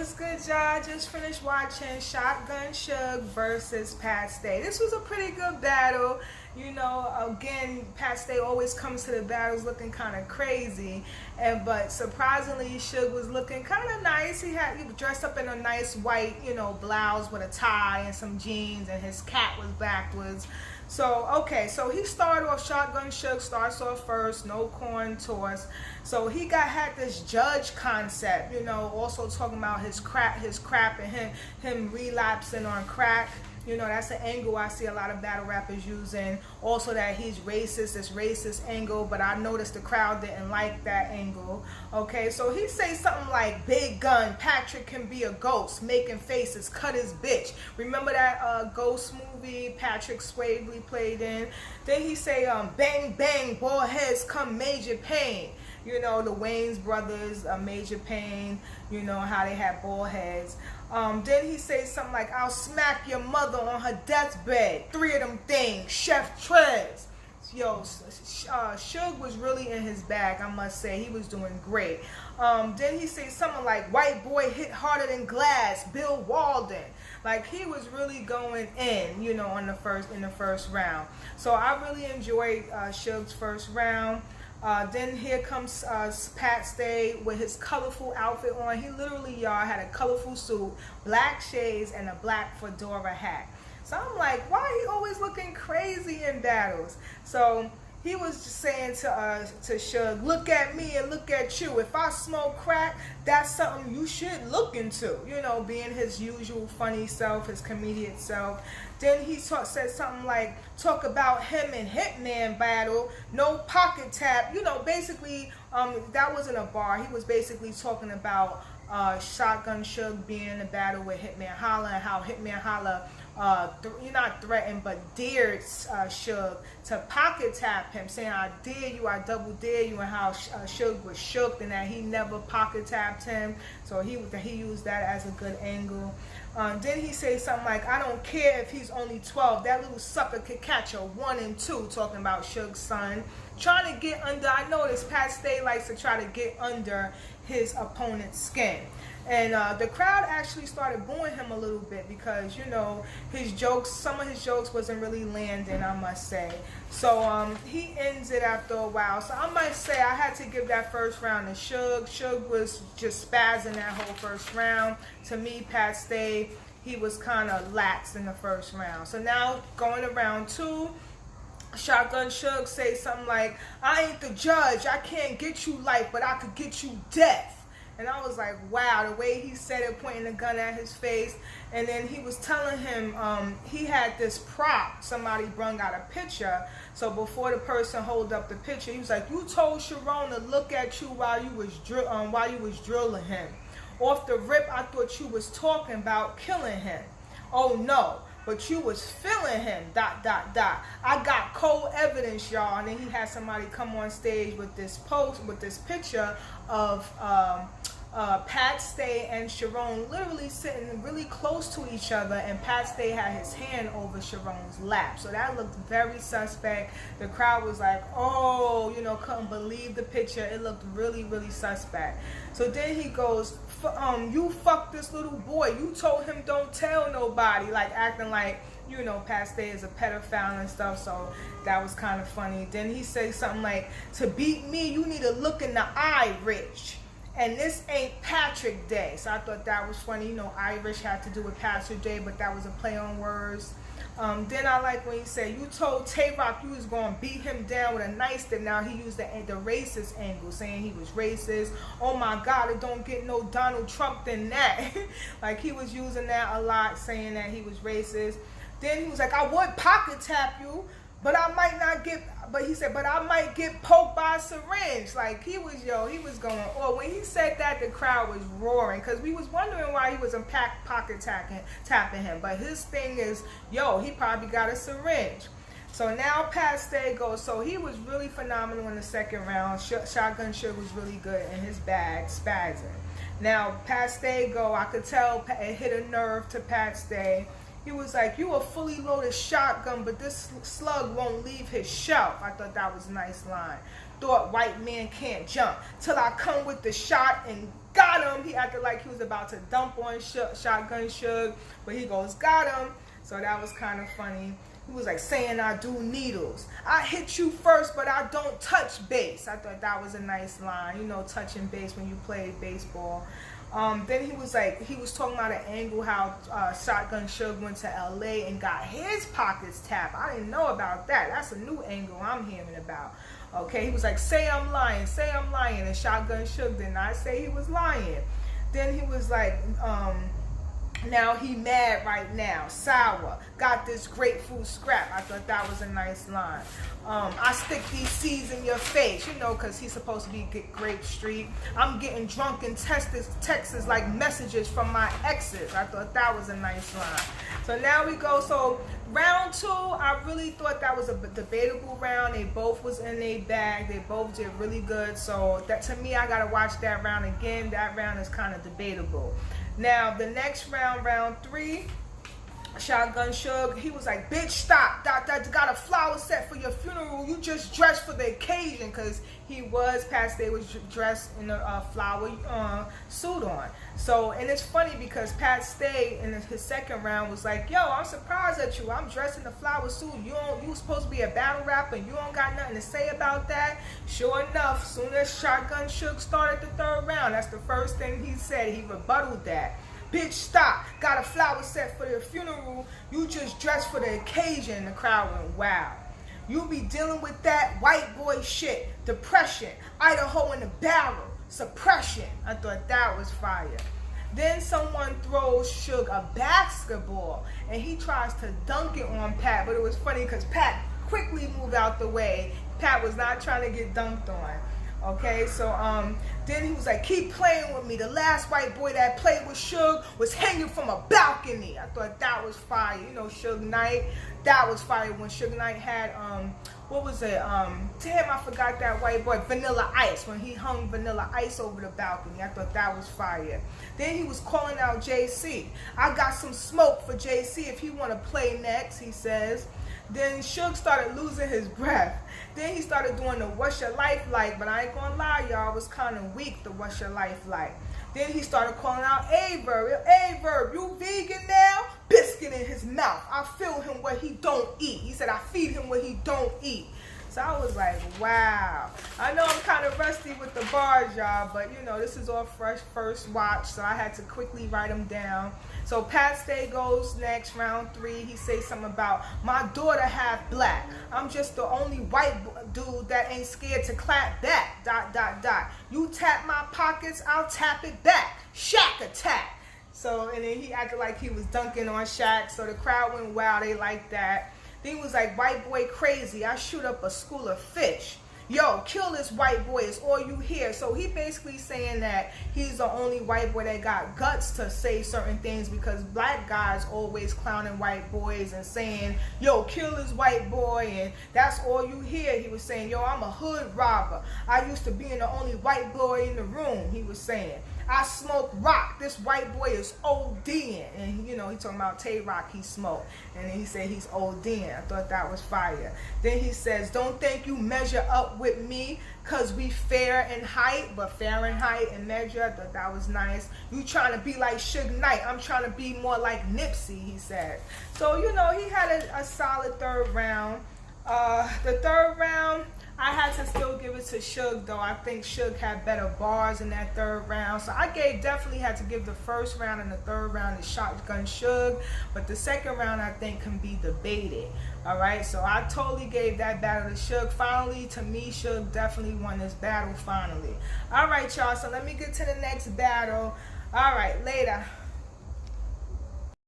What's good, y'all? Just finished watching Shotgun Suge versus Pat Stay. This was a pretty good battle. You know, again, Pat Stay always comes to the battles looking kind of crazy, but surprisingly, Suge was looking kind of nice. He was dressed up in a nice white, blouse with a tie and some jeans, and his cat was backwards. So, okay, so he started off, Shotgun Suge starts off first, no corn toss. So he had this judge concept, also talking about his crap and him relapsing on crack. That's an angle I see a lot of battle rappers using. Also that he's racist, this racist angle, but I noticed the crowd didn't like that angle. Okay, so he say something like, big gun, Patrick can be a ghost, making faces, cut his bitch. Remember that Ghost movie Patrick Swayze played in? Then he say, bang, bang, bald heads come major pain. The Wayans brothers, Major Pain, how they had bald heads. Then he says something like, I'll smack your mother on her deathbed. 3 of them things, Chef Trez. Yo, Suge was really in his bag, I must say. He was doing great. Then he says something like, white boy hit harder than glass, Bill Walden. Like, he was really going in, in the first round. So I really enjoyed Suge's first round. Then here comes Pat Stay with his colorful outfit on. He literally, y'all, had a colorful suit, black shades, and a black fedora hat. So I'm like, why he always looking crazy in battles? So he was just saying to Suge, look at me and look at you. If I smoke crack, that's something you should look into. Being his usual funny self, his comedian self. Then he said something like, talk about him and Hitman battle, no pocket tap. Basically, that wasn't a bar. He was basically talking about Shotgun Suge being in a battle with Hitman Holla, and how Hitman Holla not threatened, but dared Suge to pocket tap him, saying, I dare you, I double dare you, and how Suge was shook and that he never pocket tapped him. So he used that as a good angle. Then he says something like, I don't care if he's only 12, that little sucker could catch a 1 and 2, talking about Suge's son. Trying to get under, I noticed Pat Stay likes to try to get under his opponent's skin. And the crowd actually started booing him a little bit because, his jokes, some of his jokes wasn't really landing, I must say. So he ends it after a while. So I must say I had to give that first round to Suge. Suge was just spazzing that whole first round. To me, Pat Stay, he was kind of lax in the first round. So now going to round 2, Shotgun Suge say something like, I ain't the judge, I can't get you life, but I could get you death. And I was like, wow, the way he said it, pointing the gun at his face. And then he was telling him he had this prop. Somebody brung out a picture. So before the person hold up the picture, he was like, you told Sharon to look at you while you was drilling him. Off the rip, I thought you was talking about killing him. Oh no, but you was feeling him, ... I got cold evidence, y'all. And then he had somebody come on stage with this picture of Pat Stay and Sharon literally sitting really close to each other, and Pat Stay had his hand over Sharon's lap. So that looked very suspect. The crowd was like, oh, couldn't believe the picture. It looked really, really suspect. So then he goes, you fucked this little boy. You told him don't tell nobody, like acting like, Pat Stay is a pedophile and stuff. So that was kind of funny. Then he said something like, to beat me, you need to look in the eye, Rich. And this ain't Patrick Day. So I thought that was funny. Irish had to do with Patrick Day, but that was a play on words. Then I like when he said, you told Tay-Rock you was going to beat him down with a nightstick. Now he used the racist angle, saying he was racist. Oh my God, it don't get no Donald Trump than that. Like he was using that a lot, saying that he was racist. Then he was like, I would pocket tap you, but I might not get, but he said, but I might get poked by a syringe. Like he was going, or when he said that, the crowd was roaring, because we was wondering why he was pocket tapping him. But his thing is, he probably got a syringe. So now Pat Stay goes, so he was really phenomenal in the second round. Shotgun Suge was really good in his bag, spazzing. Now Pat Stay I could tell it hit a nerve to Pat Stay. He was like, you a fully loaded shotgun, but this slug won't leave his shelf. I thought that was a nice line. Thought white man can't jump till I come with the shot and got him. He acted like he was about to dump on Shotgun Suge, but he goes, got him. So that was kind of funny. He was like saying I do needles. I hit you first, but I don't touch base. I thought that was a nice line. You know, touching base when you play baseball. Then he was talking about an angle how Shotgun Suge went to LA and got his pockets tapped. I didn't know about that. That's a new angle I'm hearing about. Okay, he was like, say I'm lying, and Shotgun Suge did not say he was lying. Then he was like, now he mad right now, sour, got this grapefruit scrap. I thought that was a nice line. I stick these seeds in your face, you know, because he's supposed to be Grape Street. I'm getting drunk in Texas like messages from my exes. I thought that was a nice line. So now we go. So round 2, I really thought that was a debatable round. They both was in their bag. They both did really good. So that, to me, I got to watch that round again. That round is kind of debatable. Now, the next round, round 3, Shotgun Suge, he was like, bitch, stop. Got a flower set for your funeral. You just dressed for the occasion, because Pat Stay was dressed in a flower suit on. So, and it's funny because Pat Stay in his second round was like, yo, I'm surprised at you. I'm dressed in a flower suit. You supposed to be a battle rapper. You don't got nothing to say about that. Sure enough, soon as Shotgun Suge started the third round, that's the first thing he said. He rebutted that. Bitch, stop. Got a flower set for your funeral. You just dressed for the occasion. The crowd went, wow. You be dealing with that white boy shit. Depression. Idaho in the barrel. Suppression. I thought that was fire. Then someone throws Suge a basketball, and he tries to dunk it on Pat, but it was funny because Pat quickly moved out the way. Pat was not trying to get dunked on. Okay, so then he was like, keep playing with me. The last white boy that played with Suge was hanging from a balcony. I thought that was fire. You know, Suge Knight, that was fire when Suge Knight had, what was it? Damn, I forgot that white boy, Vanilla Ice, when he hung Vanilla Ice over the balcony. I thought that was fire. Then he was calling out JC. I got some smoke for JC if he want to play next, he says. Then Suge started losing his breath. Then he started doing the what's your life like, but I ain't gonna lie, y'all, was kind of weak, the what's your life like. Then he started calling out A-Verb. A-Verb, you vegan now? Biscuit in his mouth. I feel him what he don't eat. He said I feed him what he don't eat. So I was like, wow. I know I'm kind of rusty with the bars, y'all, but you know, this is all fresh first watch, so I had to quickly write them down. So Pat Stay goes next, round 3. He says something about, my daughter half black. I'm just the only white dude that ain't scared to clap back, ... You tap my pockets, I'll tap it back. Shaq attack. So, and then he acted like he was dunking on Shaq, so the crowd went wild, they liked that. Then he was like, white boy crazy, I shoot up a school of fish. Yo, kill this white boy, it's all you hear. So he basically saying that he's the only white boy that got guts to say certain things, because black guys always clowning white boys and saying, yo, kill this white boy, and that's all you hear. He was saying, yo, I'm a hood robber. I used to be the only white boy in the room, he was saying. I smoke rock. This white boy is ODing. And, you know, he talking about Tay Rock, he smoked. And then he said he's ODing. I thought that was fire. Then he says, don't think you measure up with me because we fair in height, but Fahrenheit and measure. I thought that was nice. You trying to be like Suge Knight. I'm trying to be more like Nipsey, he said. So, you know, he had a solid third round. The third round, I had to still give it to Suge, though. I think Suge had better bars in that third round. So I definitely had to give the first round and the third round to Shotgun Suge. But the second round, I think, can be debated. All right, so I totally gave that battle to Suge. Finally, to me, Suge definitely won this battle finally. All right, y'all, so let me get to the next battle. All right, later.